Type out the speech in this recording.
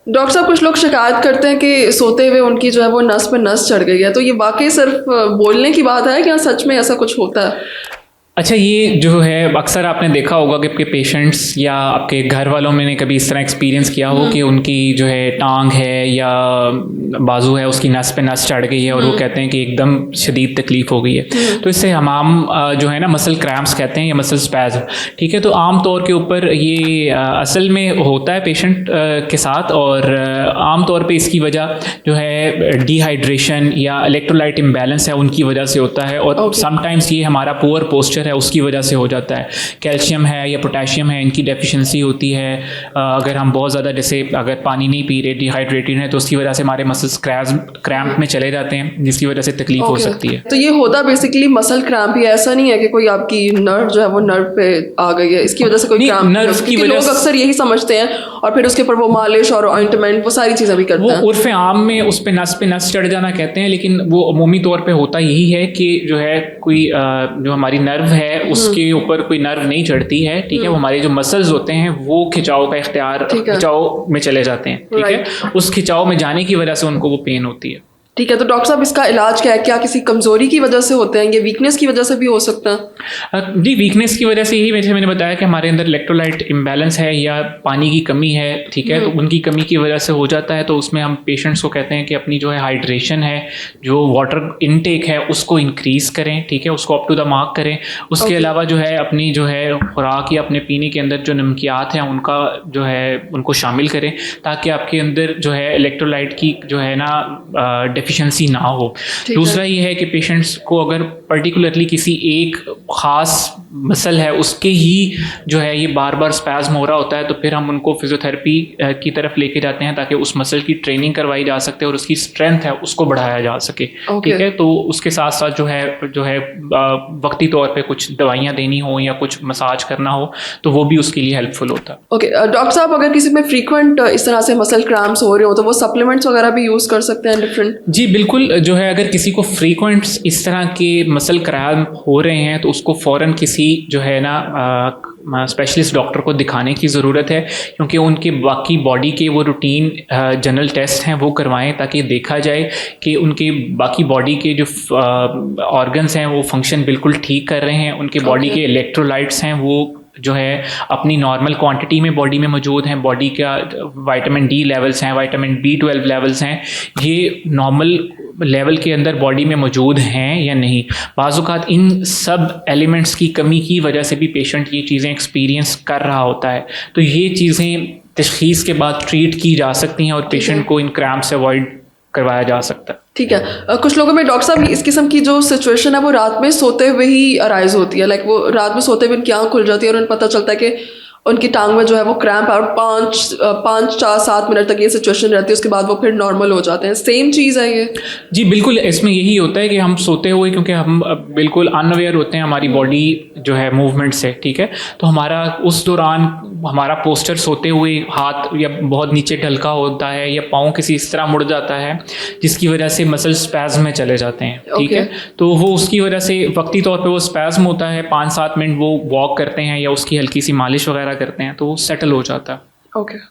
Doctor साहब कुछ लोग शिकायत करते हैं कि सोते हुए उनकी जो है वो नस पे नस चढ़ गई है, तो ये वाकई सिर्फ बोलने की बात है क्या सच में ऐसा कुछ होता है? अच्छा, ये जो है अक्सर आपने देखा होगा कि आपके पेशेंट्स या आपके घर वालों में ने कभी इस तरह एक्सपीरियंस किया हो कि उनकी जो है टांग है या बाजू है उसकी नस पे नस चढ़ गई है और वो कहते हैं कि एकदम शदीद तकलीफ हो गई है। तो इससे हम जो है ना मसल क्रैम्प्स कहते हैं या मसल स्पैज़म, ठीक है। तो आम तौर के ऊपर ये असल में होता है पेशेंट के साथ, और आम तौर पे इसकी वजह जो है डिहाइड्रेशन या इलेक्ट्रोलाइट इम्बैलेंस है उनकी वजह से होता है, और समटाइम्स ये हमारा पुअर पोस्चर है उसकी वजह से हो जाता है। कैल्शियम है या पोटेशियम है, इनकी डेफिशिएंसी होती है। अगर हम बहुत ज़्यादा जैसे अगर पानी नहीं पी रहे, डिहाइड्रेटेड है, तो उसकी वजह से हमारे मसल्स क्रैम्प में चले जाते हैं, जिसकी वजह से तकलीफ हो सकती है। तो ये होता बेसिकली मसल क्रैम्प ही, ऐसा नहीं है कि कोई आपकी नर्व जो है वो नर्व पे आ गई है इसकी वजह से कोई क्रैम्प? नर्व की वजह लोग अक्सर यही समझते हैं और फिर उसके ऊपर वो मालिश और ऑइंटमेंट वो सारी चीज़ें भी करते हैं। वो उर्फ आम में उस पे नस चढ़ जाना कहते हैं, लेकिन वो अमूमी तौर पे होता यही है कि जो है कोई जो हमारी नर्व है उसके ऊपर कोई नर्व नहीं चढ़ती है, ठीक है। वो हमारे जो मसल्स होते हैं वो खिंचाव का इख्तियार खिंचाव में चले जाते हैं, ठीक है। उस खिंचाव में जाने की वजह से उनको वो पेन होती है। ठीक है, तो डॉक्टर साहब इसका इलाज क्या है? क्या किसी कमजोरी की वजह से होते हैं, ये वीकनेस की वजह से भी हो सकता है? जी, वीकनेस की वजह से ही मैंने बताया कि हमारे अंदर इलेक्ट्रोलाइट इम्बैलेंस है या पानी की कमी है, ठीक है। तो उनकी कमी की वजह से हो जाता है। तो उसमें हम पेशेंट्स को कहते हैं कि अपनी जो है हाइड्रेशन है, जो वाटर इनटेक है उसको इंक्रीज़ करें, ठीक है, उसको अप टू द मार्क करें। उसके अलावा जो है अपनी जो है खुराक या अपने पीने के अंदर जो नमकियात हैं उनका जो है उनको शामिल करें, ताकि आपके अंदर जो है इलेक्ट्रोलाइट की जो है ना डेफिशिएंसी ना हो। दूसरा ये है कि पेशेंट्स को अगर पर्टिकुलरली किसी एक ख़ास मसल है उसके ही जो है ये बार बार स्पैज़म हो रहा होता है, तो फिर हम उनको फिजियोथेरेपी की तरफ लेके जाते हैं ताकि उस मसल की ट्रेनिंग करवाई जा सकते और उसकी स्ट्रेंथ है उसको बढ़ाया जा सके, ठीक है। तो उसके साथ साथ जो है वक्ती तौर पे कुछ दवाइयाँ देनी हो या कुछ मसाज करना हो तो वो भी उसके लिए हेल्पफुल होता है। ओके डॉक्टर साहब, अगर किसी में फ्रीक्वेंट इस तरह से मसल क्रैम्प्स हो रहे हो तो वो सप्लीमेंट्स वगैरह भी यूज़ कर सकते हैं डिफरेंट? जी बिल्कुल, जो है अगर किसी को फ्रीक्वेंट इस तरह के मसल क्रैम्प हो रहे हैं तो उसको फ़ौरन किसी जो है ना स्पेशलिस्ट डॉक्टर को दिखाने की ज़रूरत है, क्योंकि उनके बाकी बॉडी के वो रूटीन जनरल टेस्ट हैं वो करवाएं ताकि देखा जाए कि उनके बाकी बॉडी के जो ऑर्गन्स हैं वो फंक्शन बिल्कुल ठीक कर रहे हैं, उनके बॉडी के इलेक्ट्रोलाइट्स हैं वो जो है अपनी नॉर्मल क्वांटिटी में बॉडी में मौजूद हैं, बॉडी का विटामिन डी लेवल्स हैं, विटामिन B12 लेवल्स हैं, ये नॉर्मल लेवल के अंदर बॉडी में मौजूद हैं या नहीं। बाज़ औक़ात इन सब एलिमेंट्स की कमी की वजह से भी पेशेंट ये चीज़ें एक्सपीरियंस कर रहा होता है, तो ये चीज़ें तशख़ीस के बाद ट्रीट की जा सकती हैं और पेशेंट को इन क्रैम्प से अवॉइड करवाया जा सकता है। ठीक है, कुछ लोगों में डॉक्टर साहब इस किस्म की जो सिचुएशन है वो रात में सोते हुए ही अराइज होती है, लाइक वो रात में सोते हुए उनकी आँख खुल जाती है और उन्हें पता चलता है कि उनकी टांग में जो है वो क्रैम्प और 5-4-7 मिनट तक ये सिचुएशन रहती है, उसके बाद वो फिर नॉर्मल हो जाते हैं। सेम चीज़ है ये? जी बिल्कुल, इसमें यही होता है कि हम सोते हुए, क्योंकि हम बिल्कुल अनअवेयर होते हैं हमारी बॉडी जो है मूवमेंट से, ठीक है। तो हमारा उस दौरान हमारा पोस्चर सोते हुए हाथ या बहुत नीचे ढलका होता है या पाँव किसी इस तरह मुड़ जाता है जिसकी वजह से मसल स्पैज़म में चले जाते हैं, ठीक है। तो वो उसकी वजह से वक्ती तौर पे वो स्पैज़म होता है, 5-7 मिनट वो वॉक करते हैं या उसकी हल्की सी मालिश वगैरह करते हैं तो वो सेटल हो जाता है। ओके।